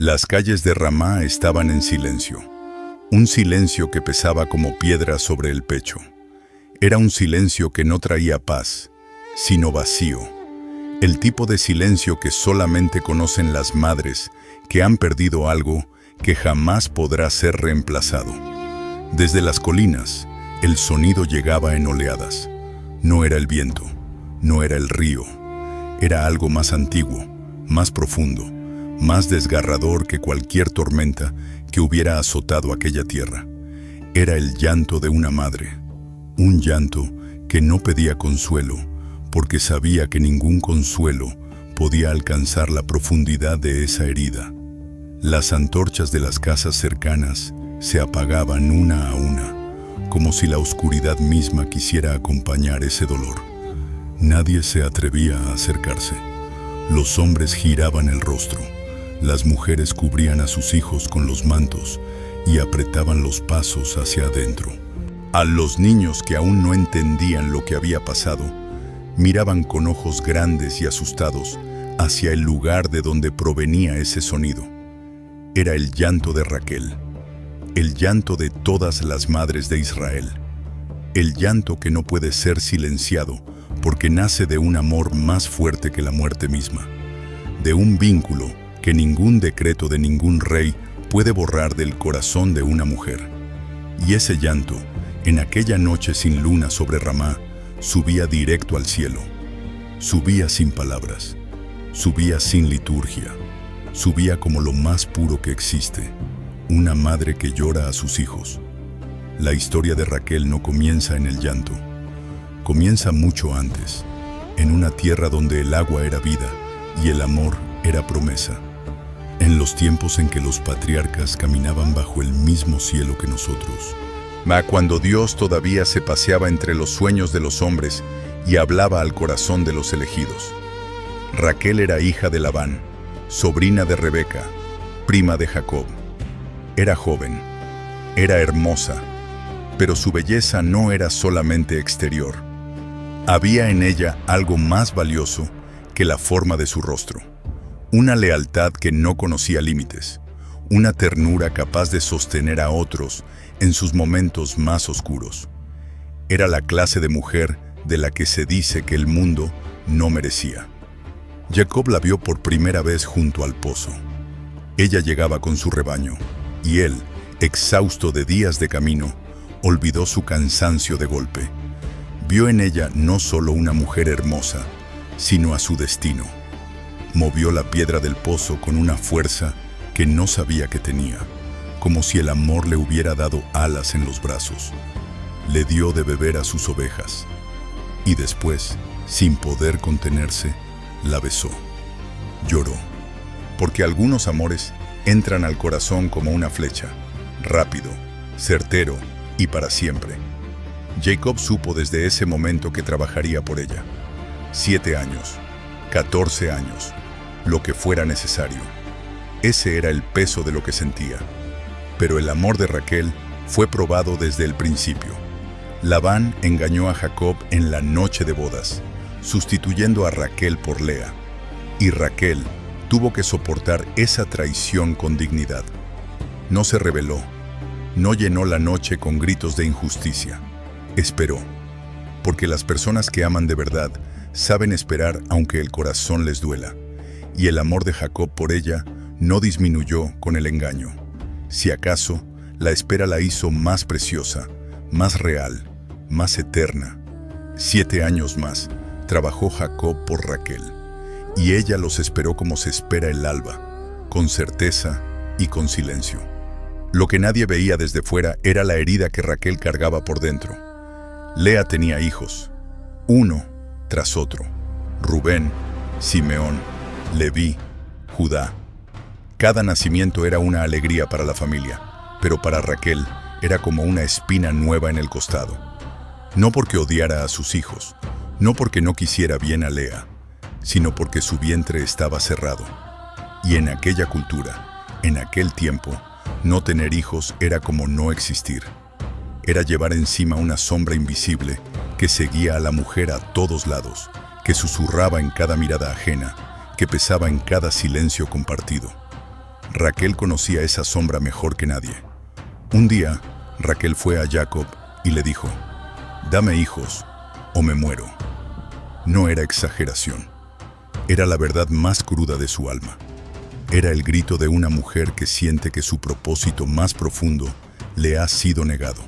Las calles de Ramá estaban en silencio, un silencio que pesaba como piedra sobre el pecho. Era un silencio que no traía paz, sino vacío. El tipo de silencio que solamente conocen las madres que han perdido algo que jamás podrá ser reemplazado. Desde las colinas, el sonido llegaba en oleadas. No era el viento, no era el río. Era algo más antiguo, más profundo, más desgarrador que cualquier tormenta que hubiera azotado aquella tierra. Era el llanto de una madre, un llanto que no pedía consuelo, porque sabía que ningún consuelo podía alcanzar la profundidad de esa herida. Las antorchas de las casas cercanas se apagaban una a una, como si la oscuridad misma quisiera acompañar ese dolor. Nadie se atrevía a acercarse. Los hombres giraban el rostro. Las mujeres cubrían a sus hijos con los mantos y apretaban los pasos hacia adentro. A los niños que aún no entendían lo que había pasado, miraban con ojos grandes y asustados hacia el lugar de donde provenía ese sonido. Era el llanto de Raquel, el llanto de todas las madres de Israel, el llanto que no puede ser silenciado porque nace de un amor más fuerte que la muerte misma, de un vínculo que ningún decreto de ningún rey puede borrar del corazón de una mujer. Y ese llanto, en aquella noche sin luna sobre Ramá, subía directo al cielo. Subía sin palabras, subía sin liturgia, subía como lo más puro que existe, una madre que llora a sus hijos. La historia de Raquel no comienza en el llanto, comienza mucho antes, en una tierra donde el agua era vida y el amor era promesa. En los tiempos en que los patriarcas caminaban bajo el mismo cielo que nosotros. Cuando Dios todavía se paseaba entre los sueños de los hombres y hablaba al corazón de los elegidos. Raquel era hija de Labán, sobrina de Rebeca, prima de Jacob. Era joven, era hermosa, pero su belleza no era solamente exterior. Había en ella algo más valioso que la forma de su rostro. Una lealtad que no conocía límites, una ternura capaz de sostener a otros en sus momentos más oscuros. Era la clase de mujer de la que se dice que el mundo no merecía. Jacob la vio por primera vez junto al pozo. Ella llegaba con su rebaño, y él, exhausto de días de camino, olvidó su cansancio de golpe. Vio en ella no solo una mujer hermosa, sino a su destino. Movió la piedra del pozo con una fuerza que no sabía que tenía, como si el amor le hubiera dado alas en los brazos. Le dio de beber a sus ovejas, y después, sin poder contenerse, la besó. Lloró, porque algunos amores entran al corazón como una flecha, rápido, certero y para siempre. Jacob supo desde ese momento que trabajaría por ella. 7 años, 14 años, lo que fuera necesario. Ese era el peso de lo que sentía. Pero el amor de Raquel fue probado desde el principio. Labán engañó a Jacob en la noche de bodas, sustituyendo a Raquel por Lea. Y Raquel tuvo que soportar esa traición con dignidad. No se rebeló, no llenó la noche con gritos de injusticia. Esperó, porque las personas que aman de verdad saben esperar aunque el corazón les duela. Y el amor de Jacob por ella no disminuyó con el engaño. Si acaso, la espera la hizo más preciosa, más real, más eterna. 7 años más trabajó Jacob por Raquel, y ella los esperó como se espera el alba, con certeza y con silencio. Lo que nadie veía desde fuera era la herida que Raquel cargaba por dentro. Lea tenía hijos, uno tras otro: Rubén, Simeón, Leví, Judá. Cada nacimiento era una alegría para la familia, pero para Raquel era como una espina nueva en el costado. No porque odiara a sus hijos, no porque no quisiera bien a Lea, sino porque su vientre estaba cerrado. Y en aquella cultura, en aquel tiempo, no tener hijos era como no existir. Era llevar encima una sombra invisible que seguía a la mujer a todos lados, que susurraba en cada mirada ajena, que pesaba en cada silencio compartido. Raquel conocía esa sombra mejor que nadie. Un día, Raquel fue a Jacob y le dijo: «Dame hijos o me muero». No era exageración. Era la verdad más cruda de su alma. Era el grito de una mujer que siente que su propósito más profundo le ha sido negado.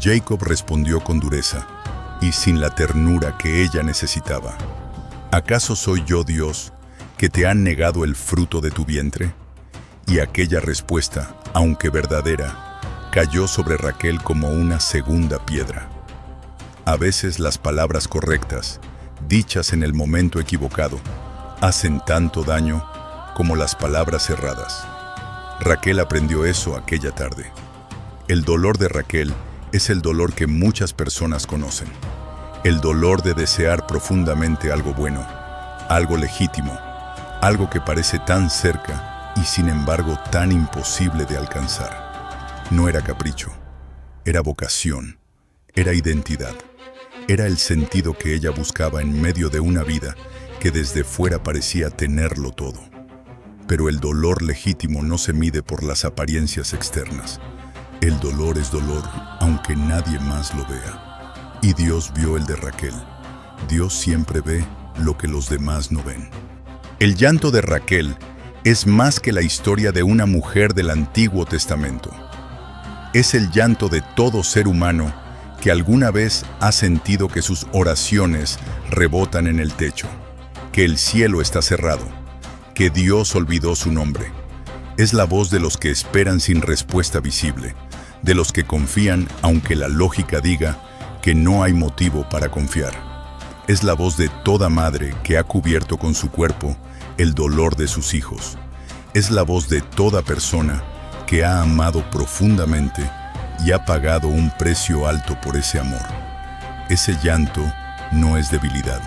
Jacob respondió con dureza y sin la ternura que ella necesitaba: «¿Acaso soy yo Dios, que te han negado el fruto de tu vientre?». Y aquella respuesta, aunque verdadera, cayó sobre Raquel como una segunda piedra. A veces las palabras correctas, dichas en el momento equivocado, hacen tanto daño como las palabras erradas. Raquel aprendió eso aquella tarde. El dolor de Raquel es el dolor que muchas personas conocen. El dolor de desear profundamente algo bueno, algo legítimo, algo que parece tan cerca y sin embargo tan imposible de alcanzar. No era capricho, era vocación, era identidad, era el sentido que ella buscaba en medio de una vida que desde fuera parecía tenerlo todo. Pero el dolor legítimo no se mide por las apariencias externas. El dolor es dolor, aunque nadie más lo vea. Y Dios vio el de Raquel. Dios siempre ve lo que los demás no ven. El llanto de Raquel es más que la historia de una mujer del Antiguo Testamento. Es el llanto de todo ser humano que alguna vez ha sentido que sus oraciones rebotan en el techo, que el cielo está cerrado, que Dios olvidó su nombre. Es la voz de los que esperan sin respuesta visible, de los que confían aunque la lógica diga que no hay motivo para confiar. Es la voz de toda madre que ha cubierto con su cuerpo el dolor de sus hijos. Es la voz de toda persona que ha amado profundamente y ha pagado un precio alto por ese amor. Ese llanto no es debilidad.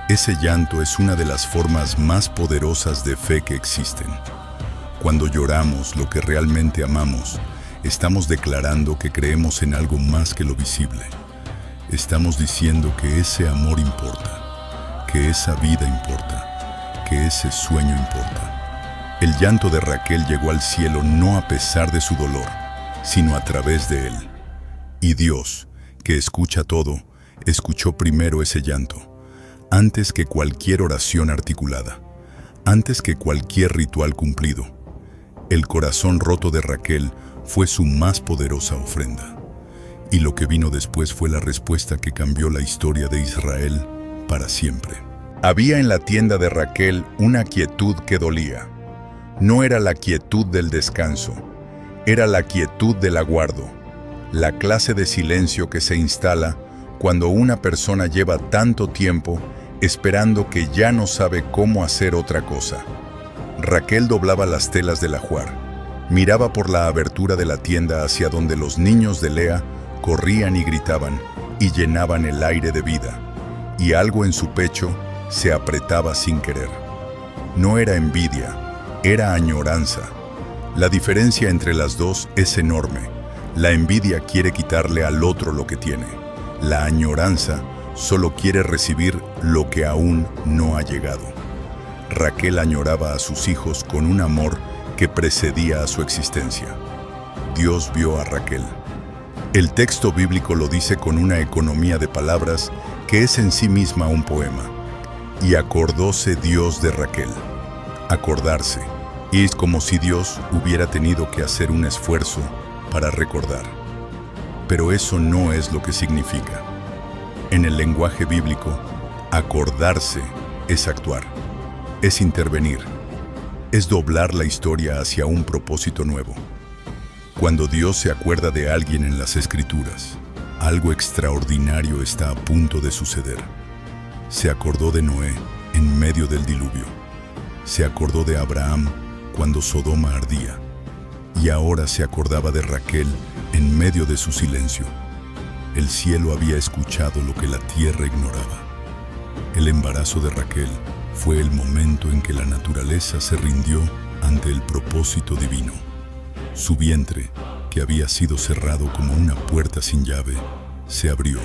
Ese llanto es una de las formas más poderosas de fe que existen. Cuando lloramos lo que realmente amamos, estamos declarando que creemos en algo más que lo visible. Estamos diciendo que ese amor importa, que esa vida importa, que ese sueño importa. El llanto de Raquel llegó al cielo no a pesar de su dolor, sino a través de él. Y Dios, que escucha todo, escuchó primero ese llanto, antes que cualquier oración articulada, antes que cualquier ritual cumplido. El corazón roto de Raquel fue su más poderosa ofrenda. Y lo que vino después fue la respuesta que cambió la historia de Israel para siempre. Había en la tienda de Raquel una quietud que dolía. No era la quietud del descanso, era la quietud del aguardo, la clase de silencio que se instala cuando una persona lleva tanto tiempo esperando que ya no sabe cómo hacer otra cosa. Raquel doblaba las telas del ajuar, miraba por la abertura de la tienda hacia donde los niños de Lea corrían y gritaban y llenaban el aire de vida, y algo en su pecho se apretaba sin querer. No era envidia, era añoranza. La diferencia entre las dos es enorme. La envidia quiere quitarle al otro lo que tiene. La añoranza solo quiere recibir lo que aún no ha llegado. Raquel añoraba a sus hijos con un amor que precedía a su existencia. Dios vio a Raquel. El texto bíblico lo dice con una economía de palabras que es en sí misma un poema. Y acordóse Dios de Raquel. Acordarse. Y es como si Dios hubiera tenido que hacer un esfuerzo para recordar. Pero eso no es lo que significa. En el lenguaje bíblico, acordarse es actuar, es intervenir, es doblar la historia hacia un propósito nuevo. Cuando Dios se acuerda de alguien en las Escrituras, algo extraordinario está a punto de suceder. Se acordó de Noé en medio del diluvio. Se acordó de Abraham cuando Sodoma ardía. Y ahora se acordaba de Raquel en medio de su silencio. El cielo había escuchado lo que la tierra ignoraba. El embarazo de Raquel fue el momento en que la naturaleza se rindió ante el propósito divino. Su vientre, que había sido cerrado como una puerta sin llave, se abrió.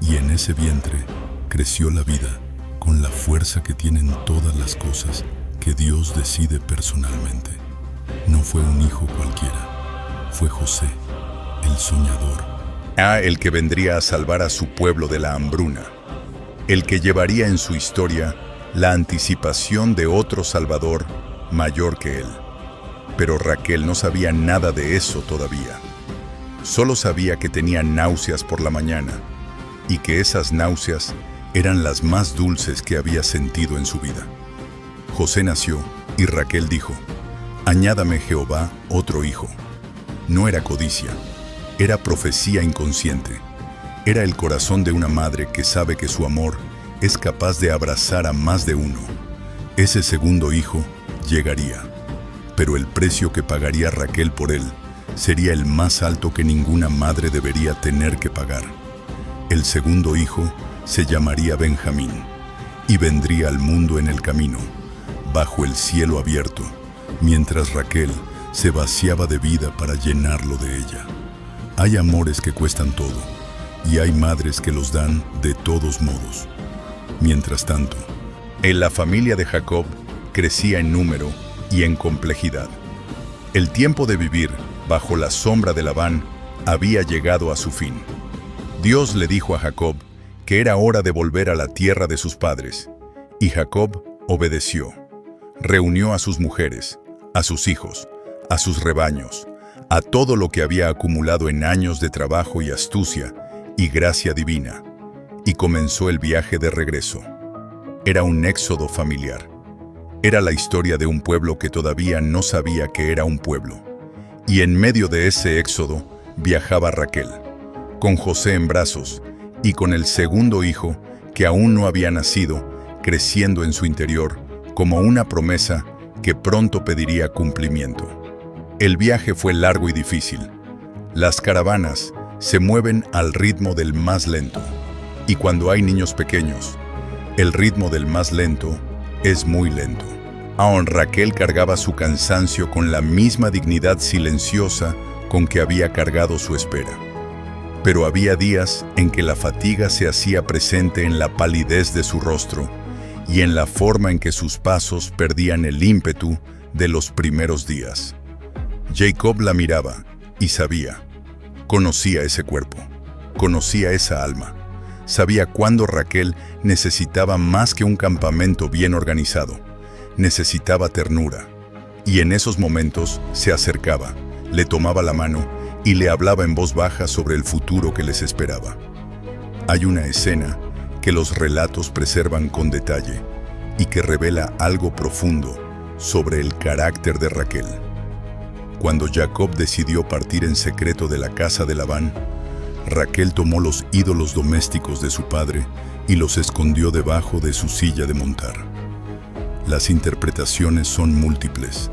Y en ese vientre creció la vida con la fuerza que tienen todas las cosas que Dios decide personalmente. No fue un hijo cualquiera, fue José, el soñador. El que vendría a salvar a su pueblo de la hambruna, el que llevaría en su historia la anticipación de otro Salvador mayor que él. Pero Raquel no sabía nada de eso todavía. Solo sabía que tenía náuseas por la mañana y que esas náuseas eran las más dulces que había sentido en su vida. José nació y Raquel dijo: «Añádame Jehová otro hijo». No era codicia, era profecía inconsciente. Era el corazón de una madre que sabe que su amor es capaz de abrazar a más de uno. Ese segundo hijo llegaría, pero el precio que pagaría Raquel por él sería el más alto que ninguna madre debería tener que pagar. El segundo hijo se llamaría Benjamín y vendría al mundo en el camino, bajo el cielo abierto, mientras Raquel se vaciaba de vida para llenarlo de ella. Hay amores que cuestan todo y hay madres que los dan de todos modos. Mientras tanto, en la familia de Jacob crecía en número y en complejidad. El tiempo de vivir bajo la sombra de Labán había llegado a su fin. Dios le dijo a Jacob que era hora de volver a la tierra de sus padres, y Jacob obedeció. Reunió a sus mujeres, a sus hijos, a sus rebaños, a todo lo que había acumulado en años de trabajo y astucia y gracia divina, y comenzó el viaje de regreso. Era un éxodo familiar. Era la historia de un pueblo que todavía no sabía que era un pueblo. Y en medio de ese éxodo viajaba Raquel, con José en brazos y con el segundo hijo que aún no había nacido, creciendo en su interior como una promesa que pronto pediría cumplimiento. El viaje fue largo y difícil. Las caravanas se mueven al ritmo del más lento, y cuando hay niños pequeños, el ritmo del más lento es muy lento. Aún Raquel cargaba su cansancio con la misma dignidad silenciosa con que había cargado su espera. Pero había días en que la fatiga se hacía presente en la palidez de su rostro y en la forma en que sus pasos perdían el ímpetu de los primeros días. Jacob la miraba y sabía, conocía ese cuerpo, conocía esa alma, sabía cuándo Raquel necesitaba más que un campamento bien organizado, necesitaba ternura, y en esos momentos se acercaba, le tomaba la mano y le hablaba en voz baja sobre el futuro que les esperaba. Hay una escena que los relatos preservan con detalle y que revela algo profundo sobre el carácter de Raquel. Cuando Jacob decidió partir en secreto de la casa de Labán, Raquel tomó los ídolos domésticos de su padre y los escondió debajo de su silla de montar. Las interpretaciones son múltiples.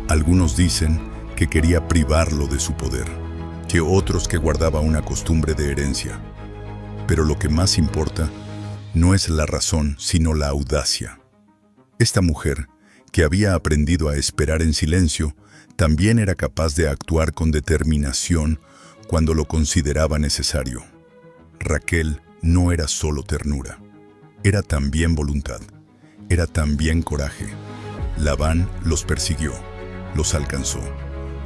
Algunos dicen que quería privarlo de su poder, que otros que guardaba una costumbre de herencia. Pero lo que más importa no es la razón, sino la audacia. Esta mujer, que había aprendido a esperar en silencio, también era capaz de actuar con determinación cuando lo consideraba necesario. Raquel no era solo ternura, era también voluntad, era también coraje. Labán los persiguió, los alcanzó,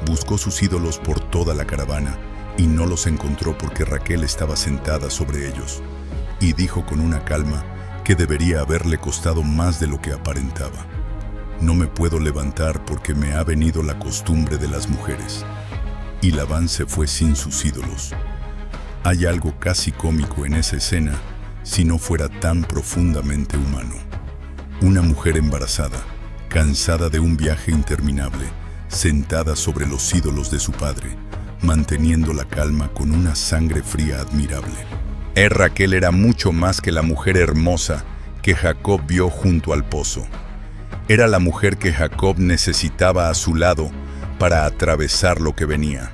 buscó sus ídolos por toda la caravana y no los encontró porque Raquel estaba sentada sobre ellos, y dijo con una calma que debería haberle costado más de lo que aparentaba: «No me puedo levantar porque me ha venido la costumbre de las mujeres». Y Labán se fue sin sus ídolos. Hay algo casi cómico en esa escena si no fuera tan profundamente humano. Una mujer embarazada, cansada de un viaje interminable, sentada sobre los ídolos de su padre, manteniendo la calma con una sangre fría admirable. Raquel era mucho más que la mujer hermosa que Jacob vio junto al pozo. Era la mujer que Jacob necesitaba a su lado para atravesar lo que venía.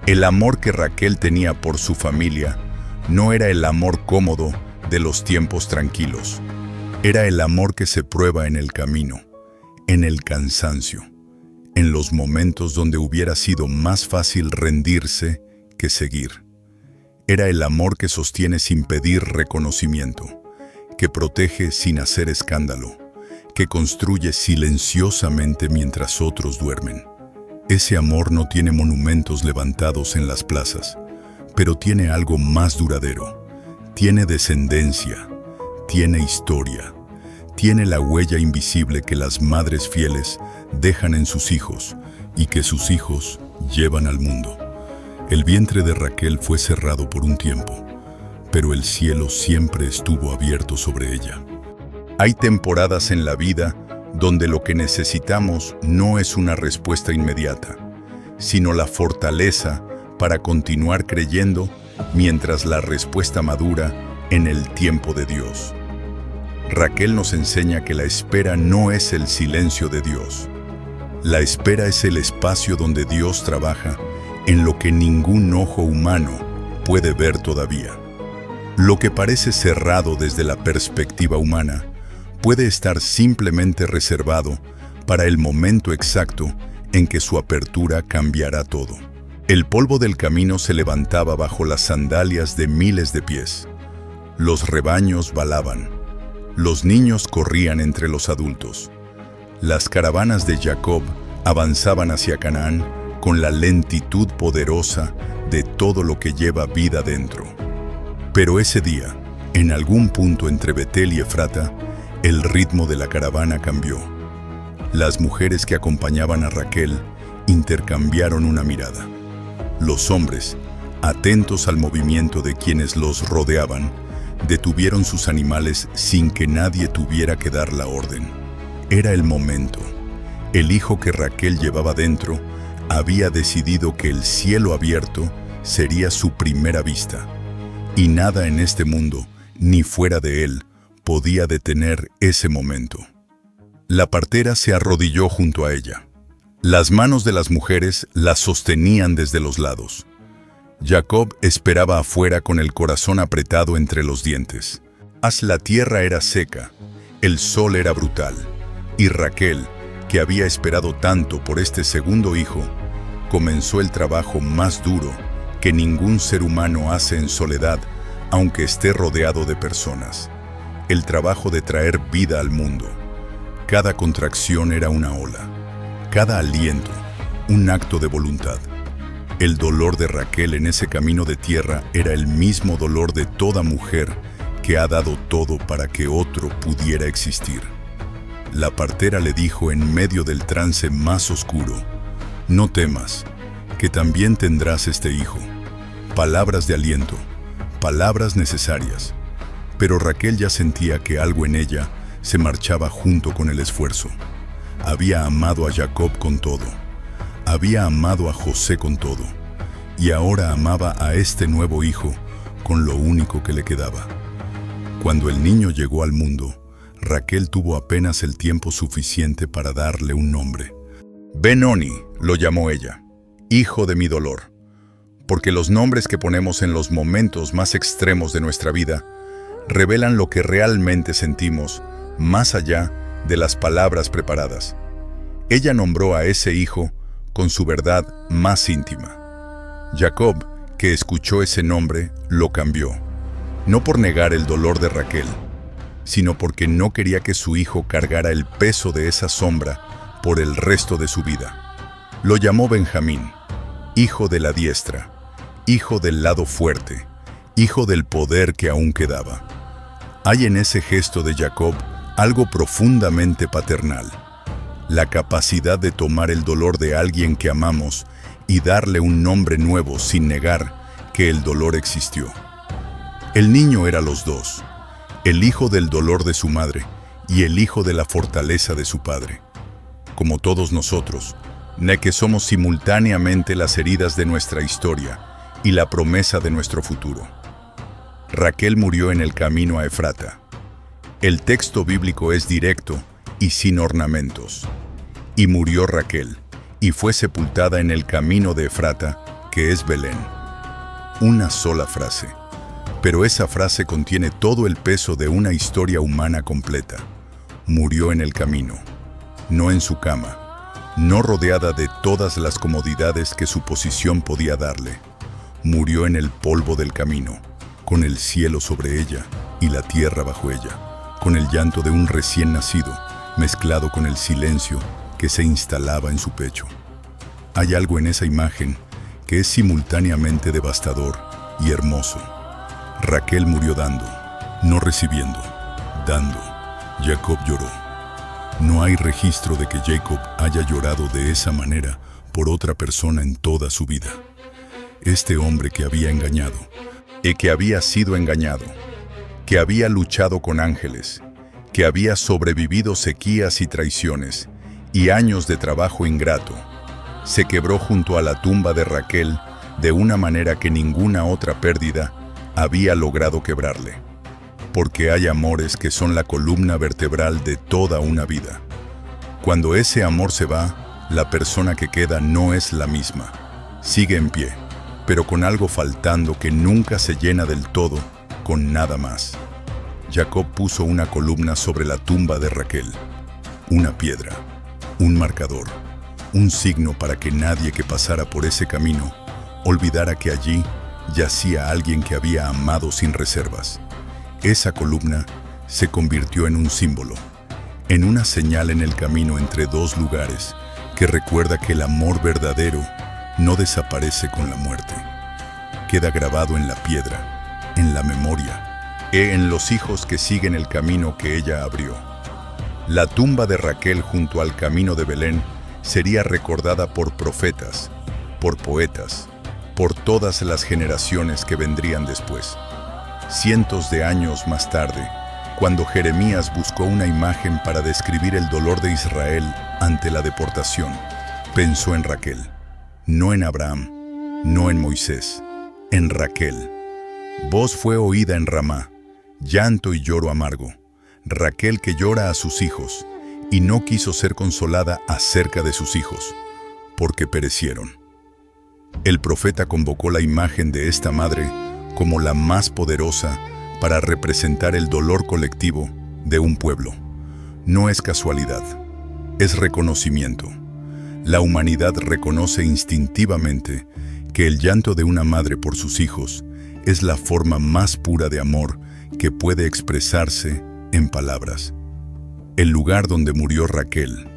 El amor que Raquel tenía por su familia no era el amor cómodo de los tiempos tranquilos. Era el amor que se prueba en el camino, en el cansancio, en los momentos donde hubiera sido más fácil rendirse que seguir. Era el amor que sostiene sin pedir reconocimiento, que protege sin hacer escándalo, que construye silenciosamente mientras otros duermen. Ese amor no tiene monumentos levantados en las plazas, pero tiene algo más duradero. Tiene descendencia, tiene historia, tiene la huella invisible que las madres fieles dejan en sus hijos y que sus hijos llevan al mundo. El vientre de Raquel fue cerrado por un tiempo, pero el cielo siempre estuvo abierto sobre ella. Hay temporadas en la vida donde lo que necesitamos no es una respuesta inmediata, sino la fortaleza para continuar creyendo mientras la respuesta madura en el tiempo de Dios. Raquel nos enseña que la espera no es el silencio de Dios. La espera es el espacio donde Dios trabaja en lo que ningún ojo humano puede ver todavía. Lo que parece cerrado desde la perspectiva humana puede estar simplemente reservado para el momento exacto en que su apertura cambiará todo. El polvo del camino se levantaba bajo las sandalias de miles de pies. Los rebaños balaban. Los niños corrían entre los adultos. Las caravanas de Jacob avanzaban hacia Canaán con la lentitud poderosa de todo lo que lleva vida dentro. Pero ese día, en algún punto entre Betel y Efrata, el ritmo de la caravana cambió. Las mujeres que acompañaban a Raquel intercambiaron una mirada. Los hombres, atentos al movimiento de quienes los rodeaban, detuvieron sus animales sin que nadie tuviera que dar la orden. Era el momento. El hijo que Raquel llevaba dentro había decidido que el cielo abierto sería su primera vista, y nada en este mundo, ni fuera de él, podía detener ese momento. La partera se arrodilló junto a ella. Las manos de las mujeres la sostenían desde los lados. Jacob esperaba afuera con el corazón apretado entre los dientes. La tierra era seca, el sol era brutal, y Raquel, que había esperado tanto por este segundo hijo, comenzó el trabajo más duro que ningún ser humano hace en soledad, aunque esté rodeado de personas. El trabajo de traer vida al mundo. Cada contracción era una ola, cada aliento, un acto de voluntad. El dolor de Raquel en ese camino de tierra era el mismo dolor de toda mujer que ha dado todo para que otro pudiera existir. La partera le dijo en medio del trance más oscuro: «No temas, que también tendrás este hijo». Palabras de aliento, palabras necesarias. Pero Raquel ya sentía que algo en ella se marchaba junto con el esfuerzo. Había amado a Jacob con todo. Había amado a José con todo. Y ahora amaba a este nuevo hijo con lo único que le quedaba. Cuando el niño llegó al mundo, Raquel tuvo apenas el tiempo suficiente para darle un nombre. Benoni, lo llamó ella, hijo de mi dolor. Porque los nombres que ponemos en los momentos más extremos de nuestra vida revelan lo que realmente sentimos, más allá de las palabras preparadas. Ella nombró a ese hijo con su verdad más íntima. Jacob, que escuchó ese nombre, lo cambió, no por negar el dolor de Raquel, sino porque no quería que su hijo cargara el peso de esa sombra por el resto de su vida. Lo llamó Benjamín, hijo de la diestra, hijo del lado fuerte, hijo del poder que aún quedaba. Hay en ese gesto de Jacob algo profundamente paternal, la capacidad de tomar el dolor de alguien que amamos y darle un nombre nuevo sin negar que el dolor existió. El niño era los dos, el hijo del dolor de su madre y el hijo de la fortaleza de su padre. Como todos nosotros, que somos simultáneamente las heridas de nuestra historia y la promesa de nuestro futuro. Raquel murió en el camino a Efrata. El texto bíblico es directo y sin ornamentos. Y murió Raquel, y fue sepultada en el camino de Efrata, que es Belén. Una sola frase. Pero esa frase contiene todo el peso de una historia humana completa. Murió en el camino, no en su cama, no rodeada de todas las comodidades que su posición podía darle. Murió en el polvo del camino, con el cielo sobre ella y la tierra bajo ella, con el llanto de un recién nacido mezclado con el silencio que se instalaba en su pecho. Hay algo en esa imagen que es simultáneamente devastador y hermoso. Raquel murió dando, no recibiendo, dando. Jacob lloró. No hay registro de que Jacob haya llorado de esa manera por otra persona en toda su vida. Este hombre que había engañado, y que había sido engañado, que había luchado con ángeles, que había sobrevivido sequías y traiciones y años de trabajo ingrato, se quebró junto a la tumba de Raquel de una manera que ninguna otra pérdida había logrado quebrarle. Porque hay amores que son la columna vertebral de toda una vida. Cuando ese amor se va, la persona que queda no es la misma. Sigue en pie, pero con algo faltando que nunca se llena del todo con nada más. Jacob puso una columna sobre la tumba de Raquel. Una piedra, un marcador, un signo para que nadie que pasara por ese camino olvidara que allí yacía alguien que había amado sin reservas. Esa columna se convirtió en un símbolo, en una señal en el camino entre dos lugares que recuerda que el amor verdadero no desaparece con la muerte. Queda grabado en la piedra, en la memoria, en los hijos que siguen el camino que ella abrió. La tumba de Raquel junto al camino de Belén sería recordada por profetas, por poetas, por todas las generaciones que vendrían después. Cientos de años más tarde, cuando Jeremías buscó una imagen para describir el dolor de Israel ante la deportación, pensó en Raquel, no en Abraham, no en Moisés, en Raquel. Voz fue oída en Ramá, llanto y lloro amargo. Raquel que llora a sus hijos y no quiso ser consolada acerca de sus hijos, porque perecieron. El profeta convocó la imagen de esta madre como la más poderosa para representar el dolor colectivo de un pueblo. No es casualidad, es reconocimiento. La humanidad reconoce instintivamente que el llanto de una madre por sus hijos es la forma más pura de amor que puede expresarse en palabras. El lugar donde murió Raquel,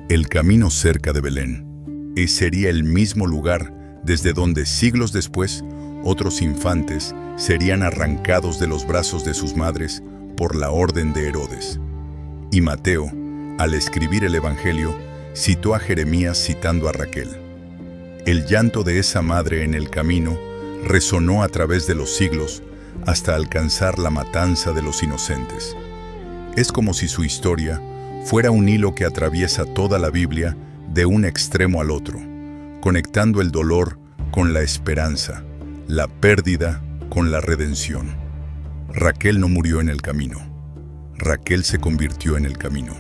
el camino cerca de Belén, sería el mismo lugar desde donde siglos después otros infantes serían arrancados de los brazos de sus madres por la orden de Herodes. Y Mateo, al escribir el Evangelio, citó a Jeremías citando a Raquel. El llanto de esa madre en el camino resonó a través de los siglos hasta alcanzar la matanza de los inocentes. Es como si su historia fuera un hilo que atraviesa toda la Biblia de un extremo al otro, conectando el dolor con la esperanza, la pérdida con la redención. Raquel no murió en el camino. Raquel se convirtió en el camino.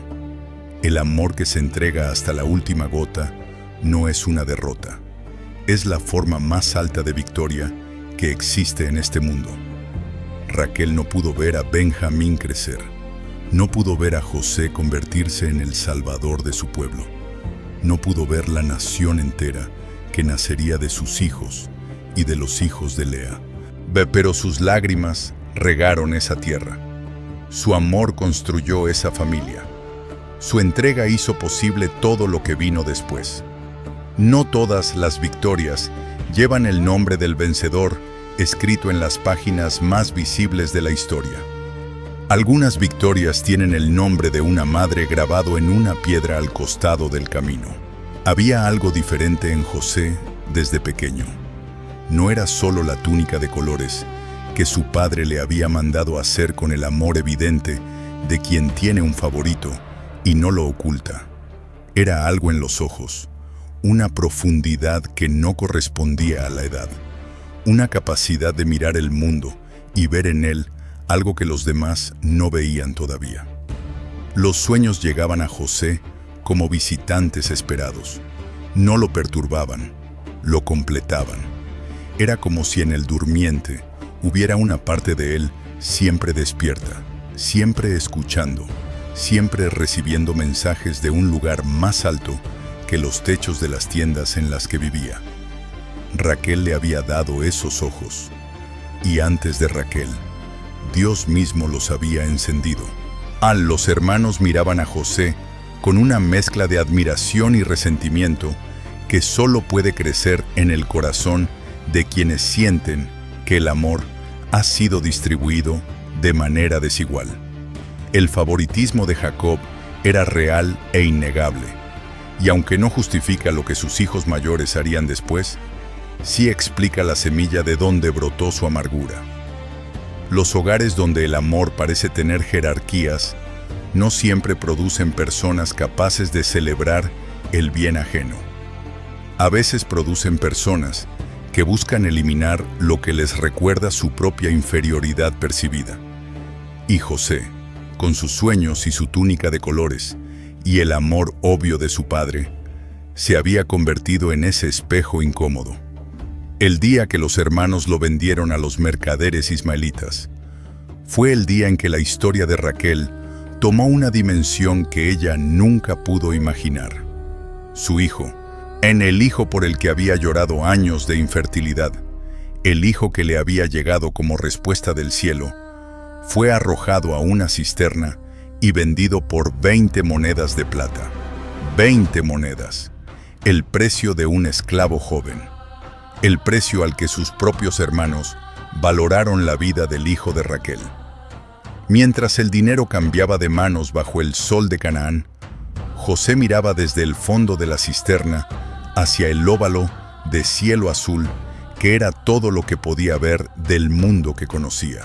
El amor que se entrega hasta la última gota no es una derrota. Es la forma más alta de victoria que existe en este mundo. Raquel no pudo ver a Benjamín crecer. No pudo ver a José convertirse en el salvador de su pueblo. No pudo ver la nación entera que nacería de sus hijos y de los hijos de Lea. Pero sus lágrimas regaron esa tierra. Su amor construyó esa familia. Su entrega hizo posible todo lo que vino después. No todas las victorias llevan el nombre del vencedor escrito en las páginas más visibles de la historia. Algunas victorias tienen el nombre de una madre grabado en una piedra al costado del camino. Había algo diferente en José desde pequeño. No era solo la túnica de colores que su padre le había mandado hacer con el amor evidente de quien tiene un favorito y no lo oculta. Era algo en los ojos, una profundidad que no correspondía a la edad, una capacidad de mirar el mundo y ver en él algo que los demás no veían todavía. Los sueños llegaban a José como visitantes esperados. No lo perturbaban, lo completaban. Era como si en el durmiente hubiera una parte de él siempre despierta, siempre escuchando, siempre recibiendo mensajes de un lugar más alto que los techos de las tiendas en las que vivía. Raquel le había dado esos ojos, y antes de Raquel, Dios mismo los había encendido. Los hermanos miraban a José con una mezcla de admiración y resentimiento que solo puede crecer en el corazón de quienes sienten que el amor ha sido distribuido de manera desigual. El favoritismo de Jacob era real e innegable, y aunque no justifica lo que sus hijos mayores harían después, sí explica la semilla de donde brotó su amargura. Los hogares donde el amor parece tener jerarquías no siempre producen personas capaces de celebrar el bien ajeno. A veces producen personas que buscan eliminar lo que les recuerda su propia inferioridad percibida. Y José, con sus sueños y su túnica de colores, y el amor obvio de su padre, se había convertido en ese espejo incómodo. El día que los hermanos lo vendieron a los mercaderes ismaelitas, fue el día en que la historia de Raquel tomó una dimensión que ella nunca pudo imaginar. Su hijo, el hijo por el que había llorado años de infertilidad, el hijo que le había llegado como respuesta del cielo, fue arrojado a una cisterna y vendido por 20 monedas de plata. 20 monedas, el precio de un esclavo joven, el precio al que sus propios hermanos valoraron la vida del hijo de Raquel. Mientras el dinero cambiaba de manos bajo el sol de Canaán, José miraba desde el fondo de la cisterna hacia el óvalo de cielo azul que era todo lo que podía ver del mundo que conocía.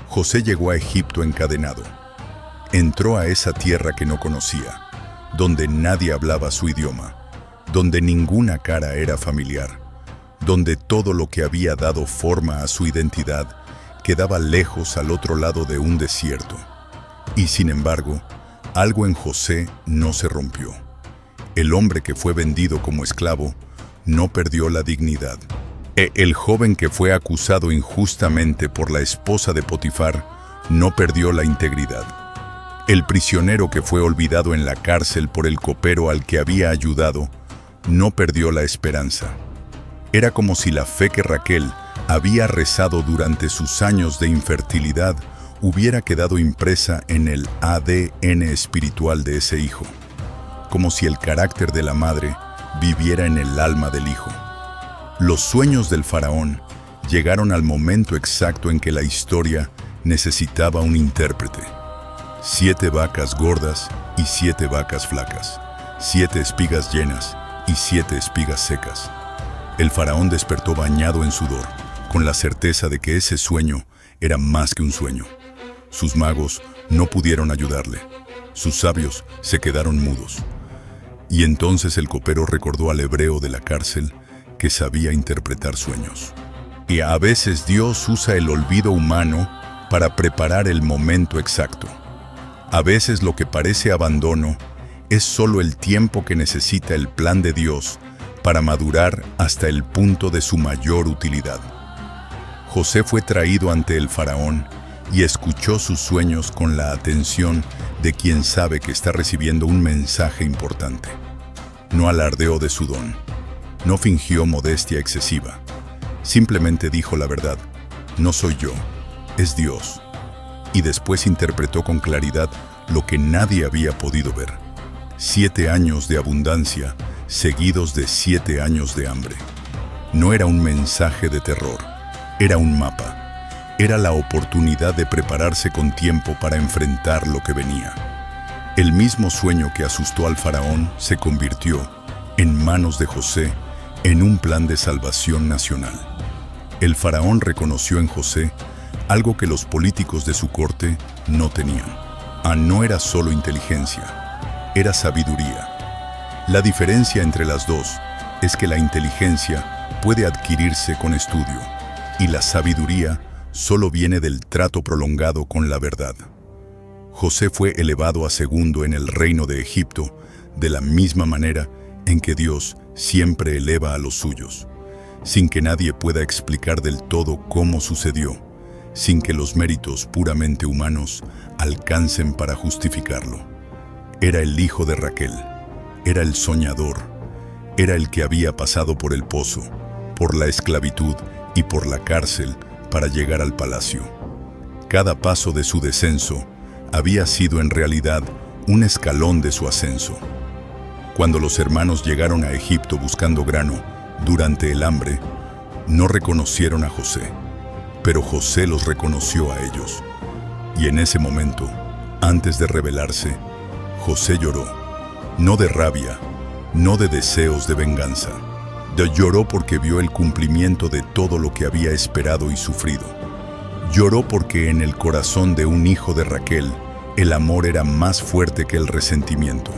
José llegó a Egipto encadenado. Entró a esa tierra que no conocía, donde nadie hablaba su idioma, donde ninguna cara era familiar, donde todo lo que había dado forma a su identidad quedaba lejos al otro lado de un desierto. Y sin embargo, algo en José no se rompió. El hombre que fue vendido como esclavo no perdió la dignidad. El joven que fue acusado injustamente por la esposa de Potifar no perdió la integridad. El prisionero que fue olvidado en la cárcel por el copero al que había ayudado no perdió la esperanza. Era como si la fe que Raquel había rezado durante sus años de infertilidad hubiera quedado impresa en el ADN espiritual de ese hijo, como si el carácter de la madre viviera en el alma del hijo. Los sueños del faraón llegaron al momento exacto en que la historia necesitaba un intérprete. 7 vacas gordas y 7 vacas flacas, 7 espigas llenas y 7 espigas secas. El faraón despertó bañado en sudor, con la certeza de que ese sueño era más que un sueño. Sus magos no pudieron ayudarle. Sus sabios se quedaron mudos. Y entonces el copero recordó al hebreo de la cárcel que sabía interpretar sueños. Y a veces Dios usa el olvido humano para preparar el momento exacto. A veces lo que parece abandono es solo el tiempo que necesita el plan de Dios para madurar hasta el punto de su mayor utilidad. José fue traído ante el faraón y escuchó sus sueños con la atención de quien sabe que está recibiendo un mensaje importante. No alardeó de su don, no fingió modestia excesiva, simplemente dijo la verdad: no soy yo, es Dios. Y después interpretó con claridad lo que nadie había podido ver: 7 años de abundancia seguidos de 7 años de hambre. No era un mensaje de terror, era un mapa. Era la oportunidad de prepararse con tiempo para enfrentar lo que venía. El mismo sueño que asustó al faraón se convirtió, en manos de José, en un plan de salvación nacional. El faraón reconoció en José algo que los políticos de su corte no tenían. No era solo inteligencia, era sabiduría. La diferencia entre las dos es que la inteligencia puede adquirirse con estudio y la sabiduría solo viene del trato prolongado con la verdad. José fue elevado a segundo en el reino de Egipto de la misma manera en que Dios siempre eleva a los suyos, sin que nadie pueda explicar del todo cómo sucedió, sin que los méritos puramente humanos alcancen para justificarlo. Era el hijo de Raquel, era el soñador, era el que había pasado por el pozo, por la esclavitud y por la cárcel para llegar al palacio. Cada paso de su descenso había sido en realidad un escalón de su ascenso. Cuando los hermanos llegaron a Egipto buscando grano durante el hambre, no reconocieron a José, pero José los reconoció a ellos. Y en ese momento, antes de rebelarse, José lloró, no de rabia, no de deseos de venganza. Lloró porque vio el cumplimiento de todo lo que había esperado y sufrido. Lloró porque en el corazón de un hijo de Raquel, el amor era más fuerte que el resentimiento.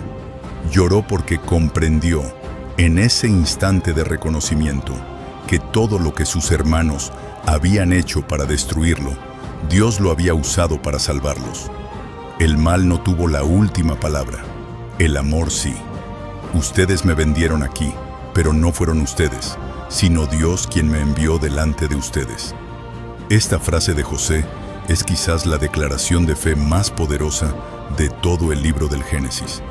Lloró porque comprendió, en ese instante de reconocimiento, que todo lo que sus hermanos habían hecho para destruirlo, Dios lo había usado para salvarlos. El mal no tuvo la última palabra, el amor sí. Ustedes me vendieron aquí, pero no fueron ustedes, sino Dios quien me envió delante de ustedes. Esta frase de José es quizás la declaración de fe más poderosa de todo el libro del Génesis.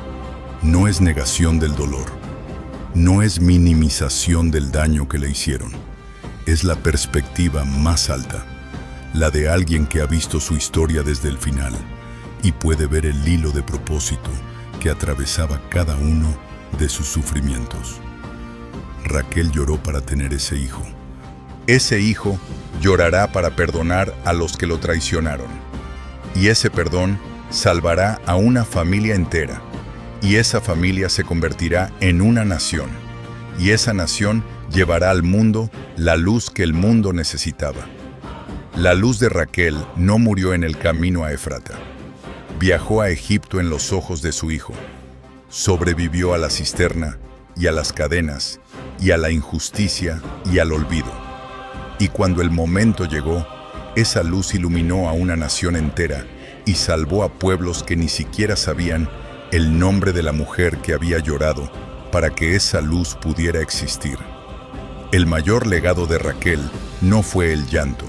No es negación del dolor, no es minimización del daño que le hicieron, es la perspectiva más alta, la de alguien que ha visto su historia desde el final y puede ver el hilo de propósito que atravesaba cada uno de sus sufrimientos. Raquel lloró para tener ese hijo. Ese hijo llorará para perdonar a los que lo traicionaron. Y ese perdón salvará a una familia entera. Y esa familia se convertirá en una nación. Y esa nación llevará al mundo la luz que el mundo necesitaba. La luz de Raquel no murió en el camino a Efrata. Viajó a Egipto en los ojos de su hijo. Sobrevivió a la cisterna y a las cadenas y a la injusticia y al olvido. Y cuando el momento llegó, esa luz iluminó a una nación entera y salvó a pueblos que ni siquiera sabían el nombre de la mujer que había llorado para que esa luz pudiera existir. El mayor legado de Raquel no fue el llanto,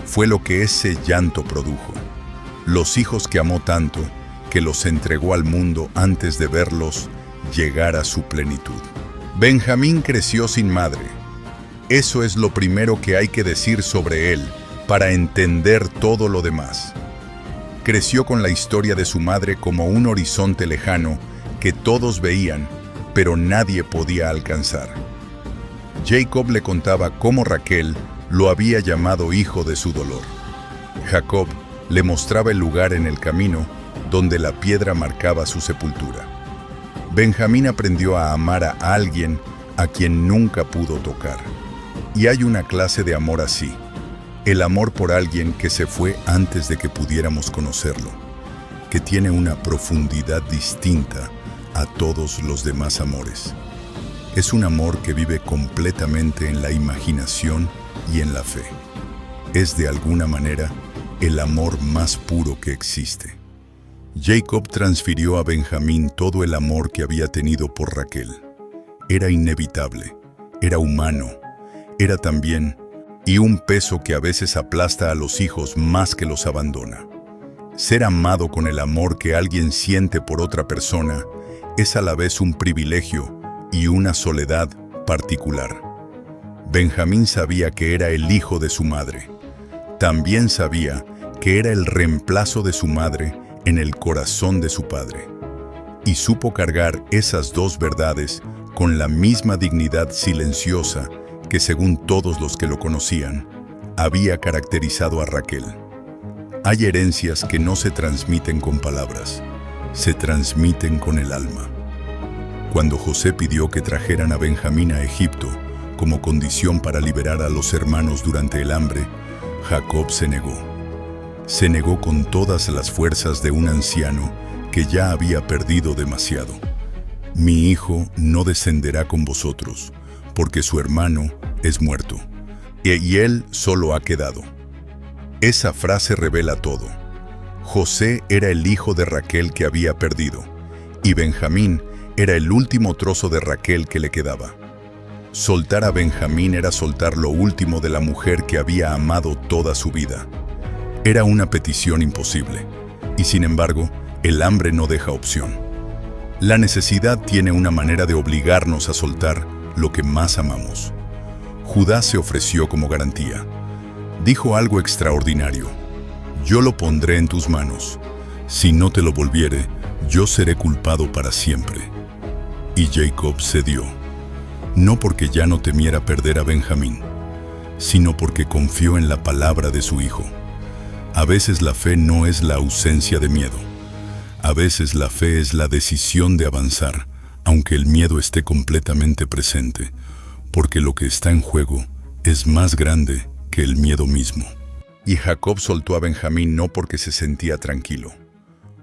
fue lo que ese llanto produjo. Los hijos que amó tanto, que los entregó al mundo antes de verlos llegar a su plenitud. Benjamín creció sin madre. Eso es lo primero que hay que decir sobre él para entender todo lo demás. Creció con la historia de su madre como un horizonte lejano que todos veían, pero nadie podía alcanzar. Jacob le contaba cómo Raquel lo había llamado hijo de su dolor. Jacob le mostraba el lugar en el camino donde la piedra marcaba su sepultura. Benjamín aprendió a amar a alguien a quien nunca pudo tocar. Y hay una clase de amor así, el amor por alguien que se fue antes de que pudiéramos conocerlo, que tiene una profundidad distinta a todos los demás amores. Es un amor que vive completamente en la imaginación y en la fe. Es de alguna manera el amor más puro que existe. Jacob transfirió a Benjamín todo el amor que había tenido por Raquel. Era inevitable, era humano, era también un peso que a veces aplasta a los hijos más que los abandona. Ser amado con el amor que alguien siente por otra persona es a la vez un privilegio y una soledad particular. Benjamín sabía que era el hijo de su madre. También sabía que era el reemplazo de su madre en el corazón de su padre. Y supo cargar esas dos verdades con la misma dignidad silenciosa que, según todos los que lo conocían, había caracterizado a Raquel. Hay herencias que no se transmiten con palabras, se transmiten con el alma. Cuando José pidió que trajeran a Benjamín a Egipto como condición para liberar a los hermanos durante el hambre, Jacob se negó. Se negó con todas las fuerzas de un anciano que ya había perdido demasiado. Mi hijo no descenderá con vosotros, porque su hermano es muerto, y él solo ha quedado. Esa frase revela todo. José era el hijo de Raquel que había perdido, y Benjamín era el último trozo de Raquel que le quedaba. Soltar a Benjamín era soltar lo último de la mujer que había amado toda su vida. Era una petición imposible, y sin embargo, el hambre no deja opción. La necesidad tiene una manera de obligarnos a soltar lo que más amamos. Judá se ofreció como garantía. Dijo algo extraordinario: yo lo pondré en tus manos. Si no te lo volviere, yo seré culpado para siempre. Y Jacob cedió, no porque ya no temiera perder a Benjamín, sino porque confió en la palabra de su hijo. A veces la fe no es la ausencia de miedo. A veces la fe es la decisión de avanzar, aunque el miedo esté completamente presente, porque lo que está en juego es más grande que el miedo mismo. Y Jacob soltó a Benjamín no porque se sentía tranquilo.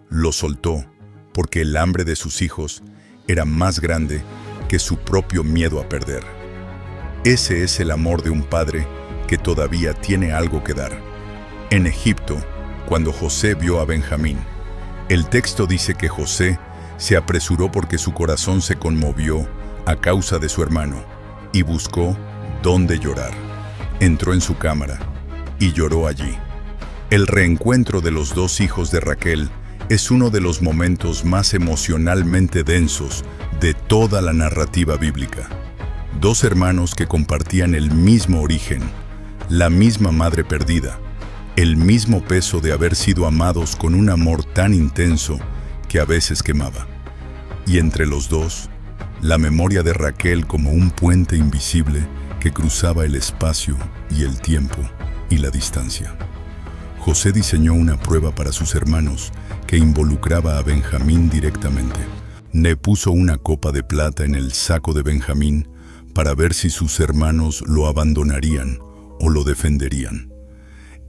Lo soltó porque el hambre de sus hijos era más grande que su propio miedo a perder. Ese es el amor de un padre que todavía tiene algo que dar. En Egipto, cuando José vio a Benjamín, el texto dice que José se apresuró porque su corazón se conmovió a causa de su hermano y buscó dónde llorar. Entró en su cámara y lloró allí. El reencuentro de los dos hijos de Raquel es uno de los momentos más emocionalmente densos de toda la narrativa bíblica. Dos hermanos que compartían el mismo origen, la misma madre perdida, el mismo peso de haber sido amados con un amor tan intenso que a veces quemaba. Y entre los dos, la memoria de Raquel como un puente invisible que cruzaba el espacio y el tiempo y la distancia. José diseñó una prueba para sus hermanos que involucraba a Benjamín directamente. Le puso una copa de plata en el saco de Benjamín para ver si sus hermanos lo abandonarían o lo defenderían.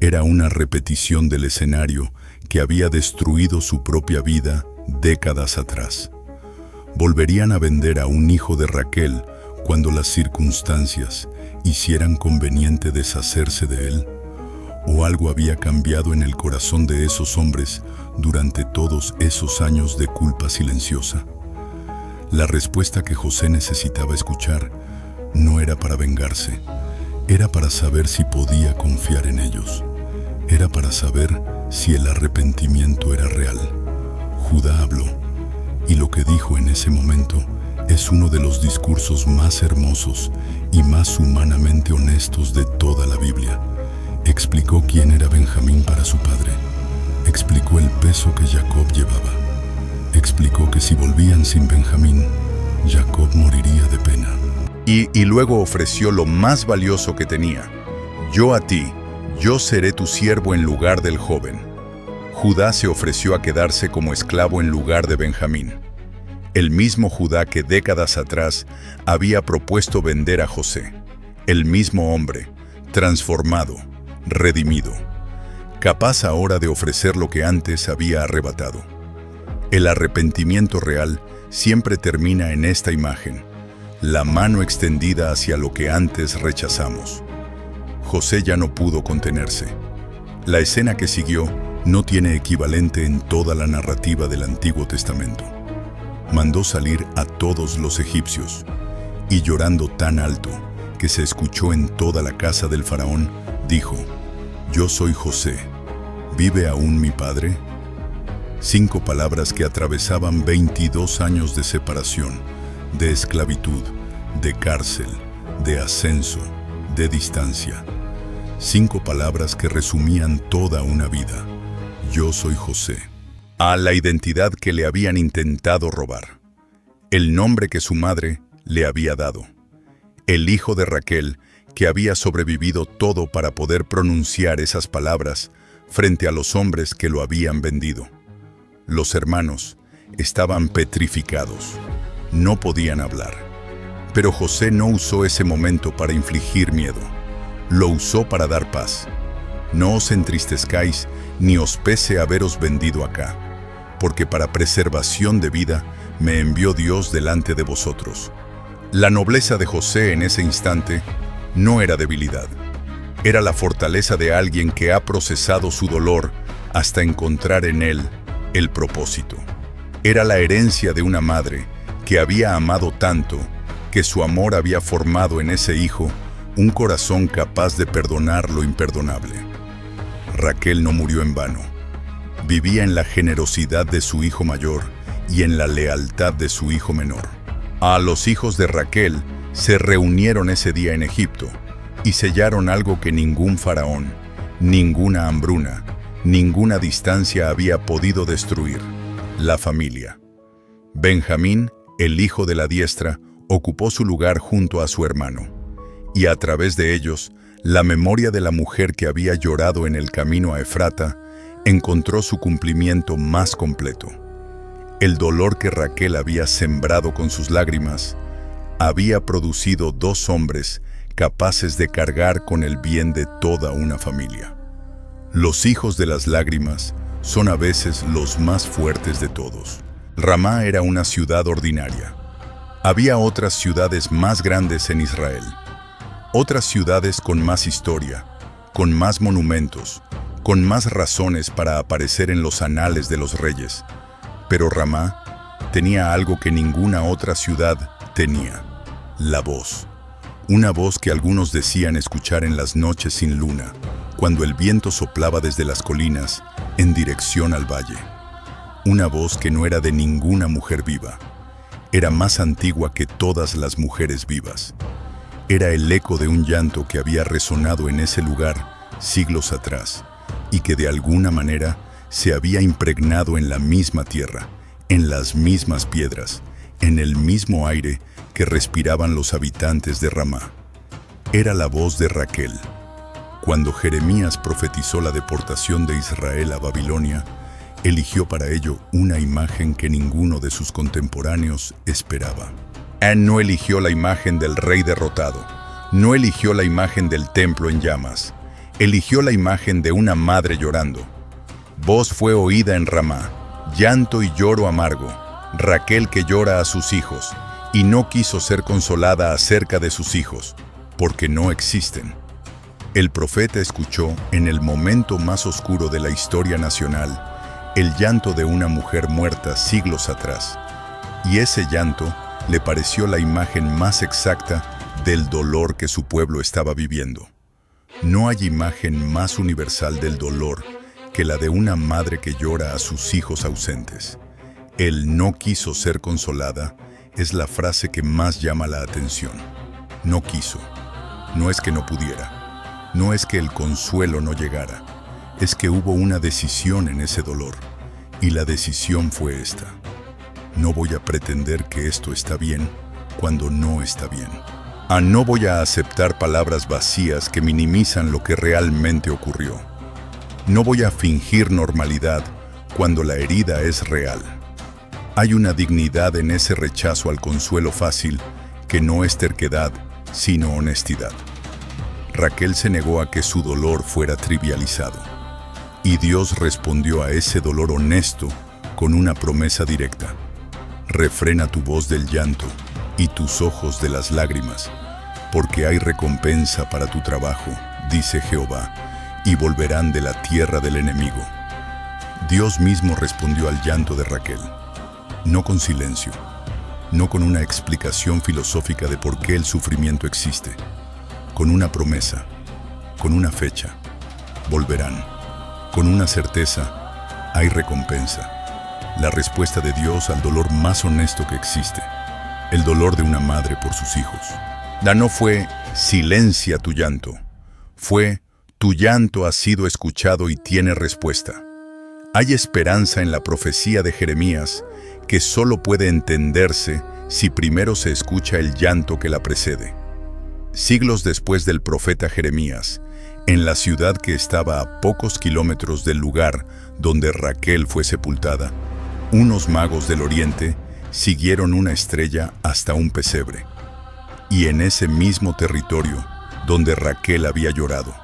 Era una repetición del escenario que había destruido su propia vida décadas atrás. Volverían a vender a un hijo de Raquel cuando las circunstancias hicieran conveniente deshacerse de él. ¿O algo había cambiado en el corazón de esos hombres durante todos esos años de culpa silenciosa? La respuesta que José necesitaba escuchar no era para vengarse, era para saber si podía confiar en ellos. Era para saber si el arrepentimiento era real. Judá habló, y lo que dijo en ese momento es uno de los discursos más hermosos y más humanamente honestos de toda la Biblia. Explicó quién era Benjamín para su padre. Explicó el peso que Jacob llevaba. Explicó que si volvían sin Benjamín, Jacob moriría de pena. Y luego ofreció lo más valioso que tenía. Yo a ti, yo seré tu siervo en lugar del joven. Judá se ofreció a quedarse como esclavo en lugar de Benjamín. El mismo Judá que décadas atrás había propuesto vender a José. El mismo hombre, transformado, redimido, capaz ahora de ofrecer lo que antes había arrebatado. El arrepentimiento real siempre termina en esta imagen, la mano extendida hacia lo que antes rechazamos. José ya no pudo contenerse. La escena que siguió no tiene equivalente en toda la narrativa del Antiguo Testamento. Mandó salir a todos los egipcios, y llorando tan alto que se escuchó en toda la casa del faraón, dijo: «Yo soy José, ¿vive aún mi padre?». 5 palabras que atravesaban 22 años de separación, de esclavitud, de cárcel, de ascenso, de distancia. 5 palabras que resumían toda una vida. Yo soy José. A la identidad que le habían intentado robar. El nombre que su madre le había dado. El hijo de Raquel que había sobrevivido todo para poder pronunciar esas palabras frente a los hombres que lo habían vendido. Los hermanos estaban petrificados. No podían hablar. Pero José no usó ese momento para infligir miedo. Lo usó para dar paz. No os entristezcáis ni os pese haberos vendido acá, porque para preservación de vida me envió Dios delante de vosotros. La nobleza de José en ese instante no era debilidad. Era la fortaleza de alguien que ha procesado su dolor hasta encontrar en él el propósito. Era la herencia de una madre que había amado tanto que su amor había formado en ese hijo un corazón capaz de perdonar lo imperdonable. Raquel no murió en vano. Vivía en la generosidad de su hijo mayor y en la lealtad de su hijo menor. A los hijos de Raquel se reunieron ese día en Egipto y sellaron algo que ningún faraón, ninguna hambruna, ninguna distancia había podido destruir. La familia. Benjamín, el hijo de la diestra, ocupó su lugar junto a su hermano, y a través de ellos, la memoria de la mujer que había llorado en el camino a Efrata encontró su cumplimiento más completo. El dolor que Raquel había sembrado con sus lágrimas había producido 2 hombres capaces de cargar con el bien de toda una familia. Los hijos de las lágrimas son a veces los más fuertes de todos. Ramá era una ciudad ordinaria. Había otras ciudades más grandes en Israel, otras ciudades con más historia, con más monumentos, con más razones para aparecer en los anales de los reyes. Pero Ramá tenía algo que ninguna otra ciudad tenía: la voz. Una voz que algunos decían escuchar en las noches sin luna, cuando el viento soplaba desde las colinas en dirección al valle. Una voz que no era de ninguna mujer viva. Era más antigua que todas las mujeres vivas. Era el eco de un llanto que había resonado en ese lugar siglos atrás y que de alguna manera se había impregnado en la misma tierra, en las mismas piedras, en el mismo aire que respiraban los habitantes de Ramá. Era la voz de Raquel. Cuando Jeremías profetizó la deportación de Israel a Babilonia, eligió para ello una imagen que ninguno de sus contemporáneos esperaba. Él no eligió la imagen del rey derrotado, no eligió la imagen del templo en llamas, eligió la imagen de una madre llorando. Voz fue oída en Ramá, llanto y lloro amargo, Raquel que llora a sus hijos, y no quiso ser consolada acerca de sus hijos, porque no existen. El profeta escuchó, en el momento más oscuro de la historia nacional, el llanto de una mujer muerta siglos atrás, y ese llanto le pareció la imagen más exacta del dolor que su pueblo estaba viviendo. No hay imagen más universal del dolor que la de una madre que llora a sus hijos ausentes. El no quiso ser consolada es la frase que más llama la atención. No quiso. No es que no pudiera. No es que el consuelo no llegara. Es que hubo una decisión en ese dolor. Y la decisión fue esta: no voy a pretender que esto está bien cuando no está bien. No voy a aceptar palabras vacías que minimizan lo que realmente ocurrió. No voy a fingir normalidad cuando la herida es real. Hay una dignidad en ese rechazo al consuelo fácil que no es terquedad, sino honestidad. Raquel se negó a que su dolor fuera trivializado. Y Dios respondió a ese dolor honesto con una promesa directa: refrena tu voz del llanto y tus ojos de las lágrimas, porque hay recompensa para tu trabajo, dice Jehová, y volverán de la tierra del enemigo. Dios mismo respondió al llanto de Raquel, no con silencio, no con una explicación filosófica de por qué el sufrimiento existe, con una promesa, con una fecha: volverán. Con una certeza: hay recompensa. La respuesta de Dios al dolor más honesto que existe, el dolor de una madre por sus hijos. No fue silencia tu llanto, fue tu llanto ha sido escuchado y tiene respuesta. Hay esperanza en la profecía de Jeremías que solo puede entenderse si primero se escucha el llanto que la precede. Siglos después del profeta Jeremías, en la ciudad que estaba a pocos kilómetros del lugar donde Raquel fue sepultada, unos magos del oriente siguieron una estrella hasta un pesebre. Y en ese mismo territorio donde Raquel había llorado,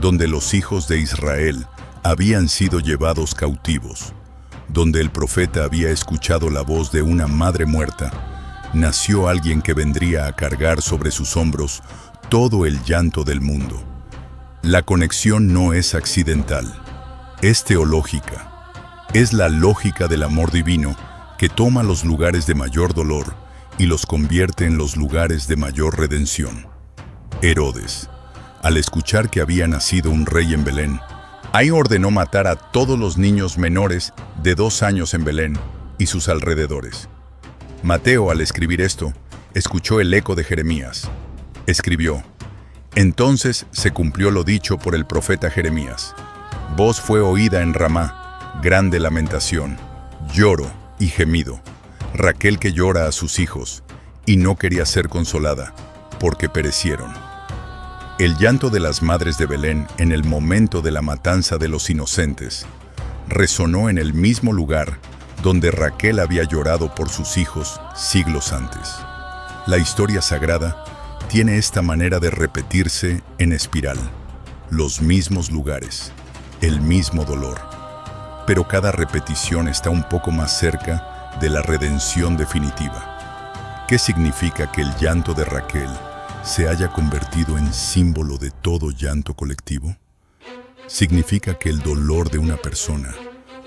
donde los hijos de Israel habían sido llevados cautivos, donde el profeta había escuchado la voz de una madre muerta, nació alguien que vendría a cargar sobre sus hombros todo el llanto del mundo. La conexión no es accidental, es teológica. Es la lógica del amor divino que toma los lugares de mayor dolor y los convierte en los lugares de mayor redención. Herodes, al escuchar que había nacido un rey en Belén, ahí ordenó matar a todos los niños menores de 2 años en Belén y sus alrededores. Mateo, al escribir esto, escuchó el eco de Jeremías. Escribió: entonces se cumplió lo dicho por el profeta Jeremías. Voz fue oída en Ramá, grande lamentación, Lloro y gemido. Raquel que llora a sus hijos y no quería ser consolada, porque perecieron. El llanto de las madres de Belén en el momento de la matanza de los inocentes resonó en el mismo lugar donde Raquel había llorado por sus hijos siglos antes. La historia sagrada tiene esta manera de repetirse en espiral. Los mismos lugares, el mismo dolor. Pero cada repetición está un poco más cerca de la redención definitiva. ¿Qué significa que el llanto de Raquel se haya convertido en símbolo de todo llanto colectivo? Significa que el dolor de una persona,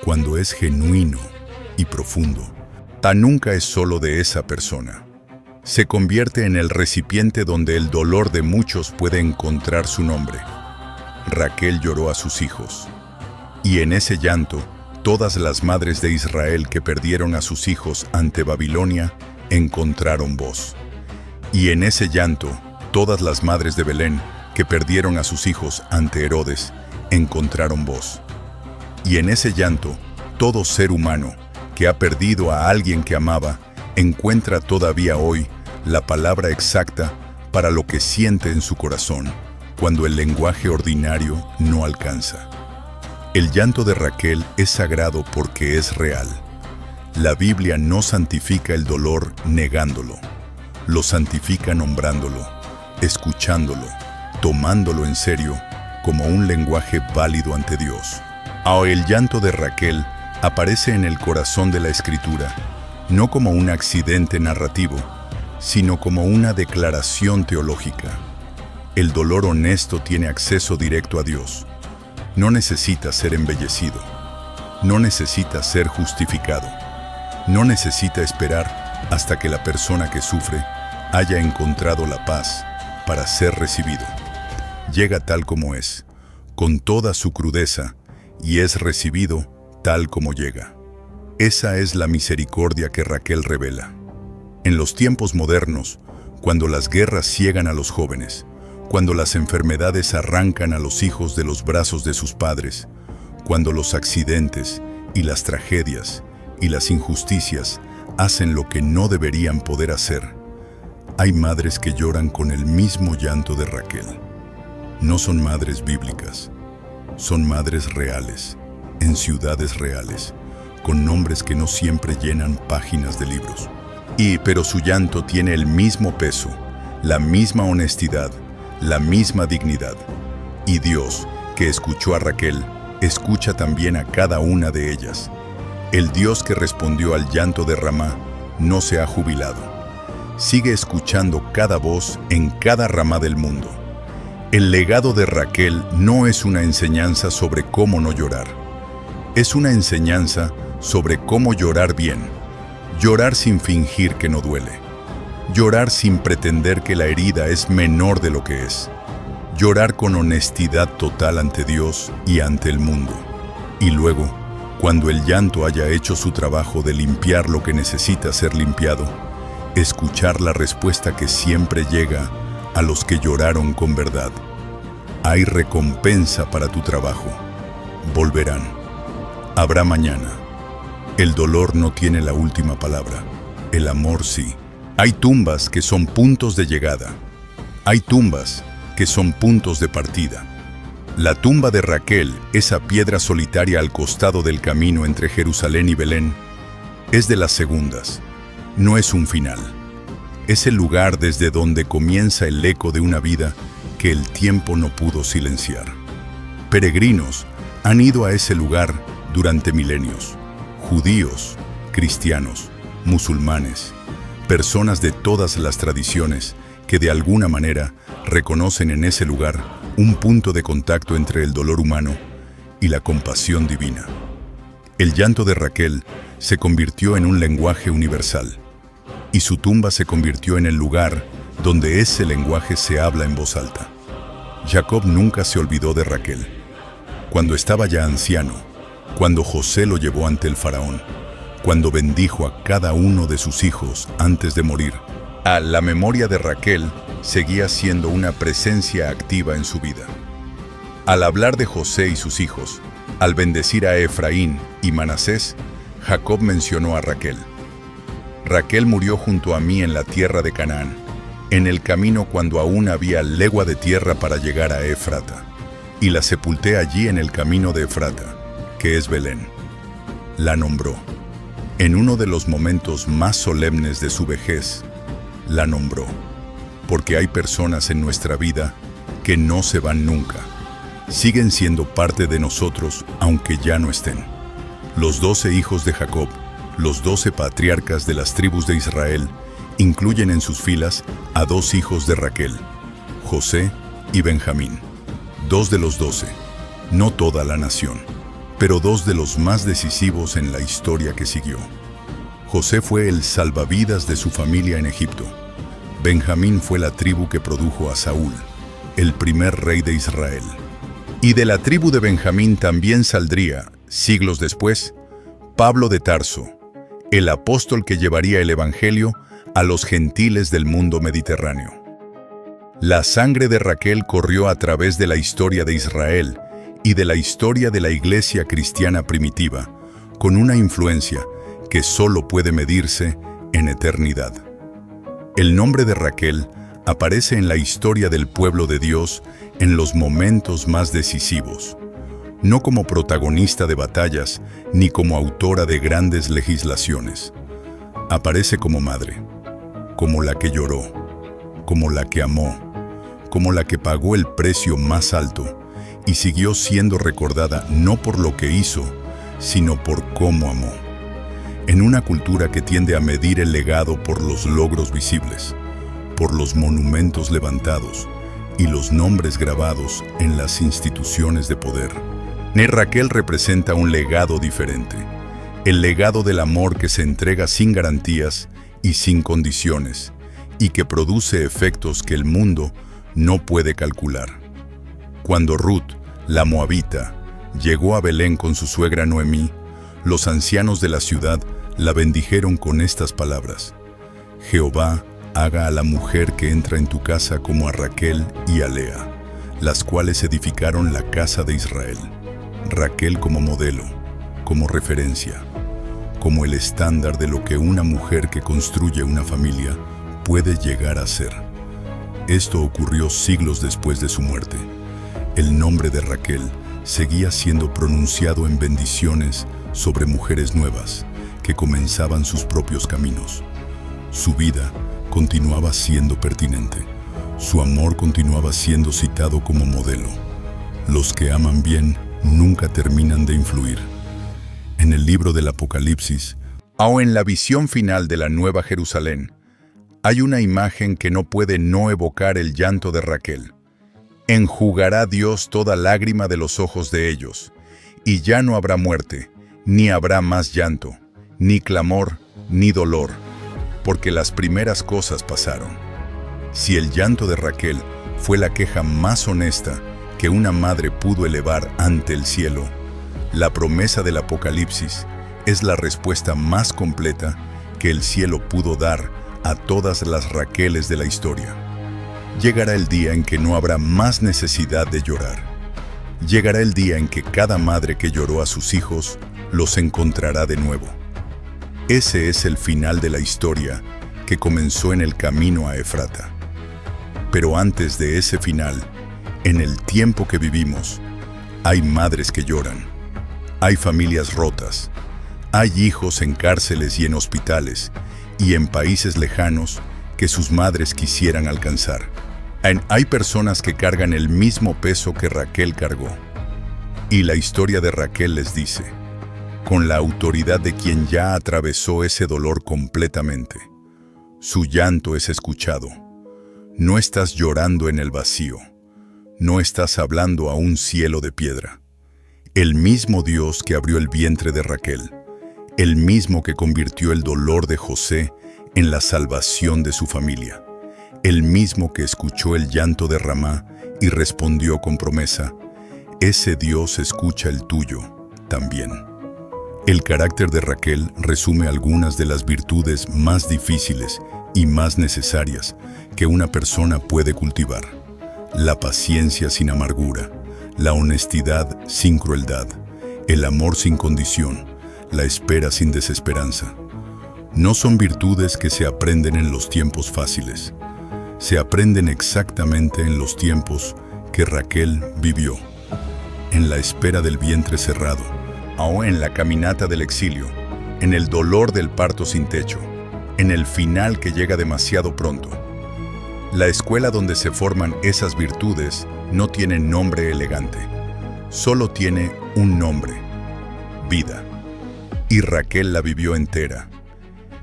cuando es genuino y profundo, nunca es solo de esa persona. Se convierte en el recipiente donde el dolor de muchos puede encontrar su nombre. Raquel lloró a sus hijos. Y en ese llanto, todas las madres de Israel que perdieron a sus hijos ante Babilonia encontraron voz. Y en ese llanto, todas las madres de Belén que perdieron a sus hijos ante Herodes encontraron voz. Y en ese llanto, todo ser humano que ha perdido a alguien que amaba encuentra todavía hoy la palabra exacta para lo que siente en su corazón cuando el lenguaje ordinario no alcanza. El llanto de Raquel es sagrado porque es real. La Biblia no santifica el dolor negándolo, lo santifica nombrándolo, escuchándolo, tomándolo en serio como un lenguaje válido ante Dios. El llanto de Raquel aparece en el corazón de la Escritura, no como un accidente narrativo, sino como una declaración teológica. El dolor honesto tiene acceso directo a Dios. No necesita ser embellecido. No necesita ser justificado. No necesita esperar hasta que la persona que sufre haya encontrado la paz para ser recibido. Llega tal como es, con toda su crudeza, y es recibido tal como llega. Esa es la misericordia que Raquel revela. En los tiempos modernos, cuando las guerras ciegan a los jóvenes, cuando las enfermedades arrancan a los hijos de los brazos de sus padres, cuando los accidentes y las tragedias y las injusticias hacen lo que no deberían poder hacer, hay madres que lloran con el mismo llanto de Raquel. No son madres bíblicas, son madres reales, en ciudades reales, con nombres que no siempre llenan páginas de libros. Pero su llanto tiene el mismo peso, la misma honestidad, la misma dignidad. Y Dios, que escuchó a Raquel, escucha también a cada una de ellas. El Dios que respondió al llanto de Ramá no se ha jubilado. Sigue escuchando cada voz en cada rama del mundo. El legado de Raquel no es una enseñanza sobre cómo no llorar. Es una enseñanza sobre cómo llorar bien. Llorar sin fingir que no duele. Llorar sin pretender que la herida es menor de lo que es. Llorar con honestidad total ante Dios y ante el mundo. Y luego, cuando el llanto haya hecho su trabajo de limpiar lo que necesita ser limpiado, escuchar la respuesta que siempre llega a los que lloraron con verdad. Hay recompensa para tu trabajo. Volverán. Habrá mañana. El dolor no tiene la última palabra. El amor sí. Hay tumbas que son puntos de llegada. Hay tumbas que son puntos de partida. La tumba de Raquel, esa piedra solitaria al costado del camino entre Jerusalén y Belén, es de las segundas. No es un final. Es el lugar desde donde comienza el eco de una vida que el tiempo no pudo silenciar. Peregrinos han ido a ese lugar durante milenios. Judíos, cristianos, musulmanes, personas de todas las tradiciones que de alguna manera reconocen en ese lugar un punto de contacto entre el dolor humano y la compasión divina. El llanto de Raquel se convirtió en un lenguaje universal, y su tumba se convirtió en el lugar donde ese lenguaje se habla en voz alta. Jacob nunca se olvidó de Raquel. Cuando estaba ya anciano, cuando José lo llevó ante el faraón, cuando bendijo a cada uno de sus hijos antes de morir, la memoria de Raquel seguía siendo una presencia activa en su vida. Al hablar de José y sus hijos, al bendecir a Efraín y Manasés, Jacob mencionó a Raquel. Raquel murió junto a mí en la tierra de Canaán, en el camino cuando aún había legua de tierra para llegar a Efrata, y la sepulté allí en el camino de Efrata, que es Belén. La nombró. En uno de los momentos más solemnes de su vejez, la nombró. Porque hay personas en nuestra vida que no se van nunca. Siguen siendo parte de nosotros, aunque ya no estén. Los 12 hijos de Jacob, los 12 patriarcas de las tribus de Israel, incluyen en sus filas a 2 hijos de Raquel, José y Benjamín. 2 de los 12, no toda la nación, pero 2 de los más decisivos en la historia que siguió. José fue el salvavidas de su familia en Egipto. Benjamín fue la tribu que produjo a Saúl, el primer rey de Israel. Y de la tribu de Benjamín también saldría, siglos después, Pablo de Tarso, el apóstol que llevaría el evangelio a los gentiles del mundo mediterráneo. La sangre de Raquel corrió a través de la historia de Israel y de la historia de la iglesia cristiana primitiva, con una influencia que solo puede medirse en eternidad. El nombre de Raquel aparece en la historia del pueblo de Dios en los momentos más decisivos, no como protagonista de batallas ni como autora de grandes legislaciones. Aparece como madre, como la que lloró, como la que amó, como la que pagó el precio más alto y siguió siendo recordada no por lo que hizo, sino por cómo amó. En una cultura que tiende a medir el legado por los logros visibles, por los monumentos levantados y los nombres grabados en las instituciones de poder, Raquel representa un legado diferente, el legado del amor que se entrega sin garantías y sin condiciones, y que produce efectos que el mundo no puede calcular. Cuando Ruth, la moabita, llegó a Belén con su suegra Noemí, los ancianos de la ciudad la bendijeron con estas palabras: Jehová haga a la mujer que entra en tu casa como a Raquel y a Lea, las cuales edificaron la casa de Israel. Raquel como modelo, como referencia, como el estándar de lo que una mujer que construye una familia puede llegar a ser. Esto ocurrió siglos después de su muerte. El nombre de Raquel seguía siendo pronunciado en bendiciones sobre mujeres nuevas que comenzaban sus propios caminos. Su vida continuaba siendo pertinente. Su amor continuaba siendo citado como modelo. Los que aman bien nunca terminan de influir. En el libro del Apocalipsis, o en la visión final de la Nueva Jerusalén, hay una imagen que no puede no evocar el llanto de Raquel. Enjugará Dios toda lágrima de los ojos de ellos, y ya no habrá muerte, ni habrá más llanto, ni clamor, ni dolor, porque las primeras cosas pasaron. Si el llanto de Raquel fue la queja más honesta que una madre pudo elevar ante el cielo, la promesa del Apocalipsis es la respuesta más completa que el cielo pudo dar a todas las Raqueles de la historia. Llegará el día en que no habrá más necesidad de llorar. Llegará el día en que cada madre que lloró a sus hijos los encontrará de nuevo. Ese es el final de la historia que comenzó en el camino a Efrata. Pero antes de ese final, en el tiempo que vivimos, hay madres que lloran, hay familias rotas, hay hijos en cárceles y en hospitales y en países lejanos que sus madres quisieran alcanzar. Hay personas que cargan el mismo peso que Raquel cargó. Y la historia de Raquel les dice, con la autoridad de quien ya atravesó ese dolor completamente: su llanto es escuchado. No estás llorando en el vacío. No estás hablando a un cielo de piedra. El mismo Dios que abrió el vientre de Raquel, el mismo que convirtió el dolor de José en la salvación de su familia, el mismo que escuchó el llanto de Ramá y respondió con promesa, ese Dios escucha el tuyo también. El carácter de Raquel resume algunas de las virtudes más difíciles y más necesarias que una persona puede cultivar: la paciencia sin amargura, la honestidad sin crueldad, el amor sin condición, la espera sin desesperanza. No son virtudes que se aprenden en los tiempos fáciles. Se aprenden exactamente en los tiempos que Raquel vivió, en la espera del vientre cerrado, o en la caminata del exilio, en el dolor del parto sin techo, en el final que llega demasiado pronto. La escuela donde se forman esas virtudes no tiene nombre elegante, solo tiene un nombre: vida. Y Raquel la vivió entera.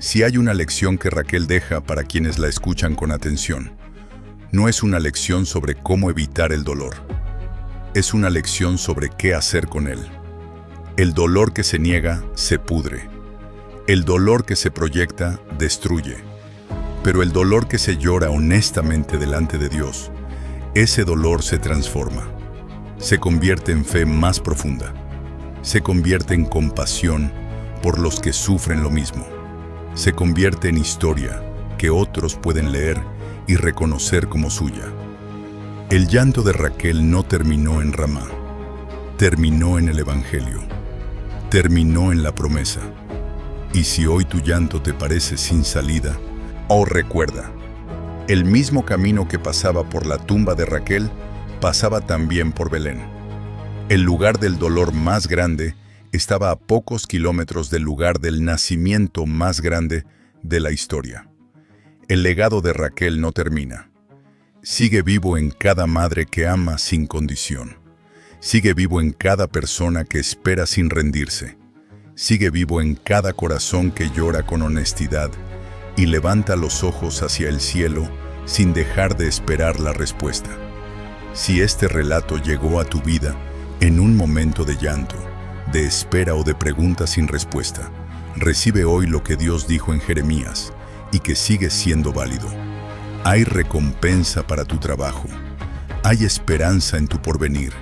Si hay una lección que Raquel deja para quienes la escuchan con atención, no es una lección sobre cómo evitar el dolor. Es una lección sobre qué hacer con él. El dolor que se niega se pudre. El dolor que se proyecta destruye. Pero el dolor que se llora honestamente delante de Dios, ese dolor se transforma. Se convierte en fe más profunda. Se convierte en compasión por los que sufren lo mismo. Se convierte en historia que otros pueden leer y reconocer como suya. El llanto de Raquel no terminó en Ramá. Terminó en el Evangelio. Terminó en la promesa. Y si hoy tu llanto te parece sin salida, recuerda, el mismo camino que pasaba por la tumba de Raquel, pasaba también por Belén. El lugar del dolor más grande estaba a pocos kilómetros del lugar del nacimiento más grande de la historia. El legado de Raquel no termina. Sigue vivo en cada madre que ama sin condición. Sigue vivo en cada persona que espera sin rendirse. Sigue vivo en cada corazón que llora con honestidad y levanta los ojos hacia el cielo sin dejar de esperar la respuesta. Si este relato llegó a tu vida en un momento de llanto, de espera o de pregunta sin respuesta, recibe hoy lo que Dios dijo en Jeremías y que sigue siendo válido. Hay recompensa para tu trabajo, hay esperanza en tu porvenir,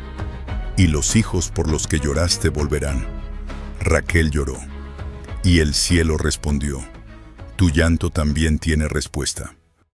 y los hijos por los que lloraste volverán. Raquel lloró, y el cielo respondió: tu llanto también tiene respuesta.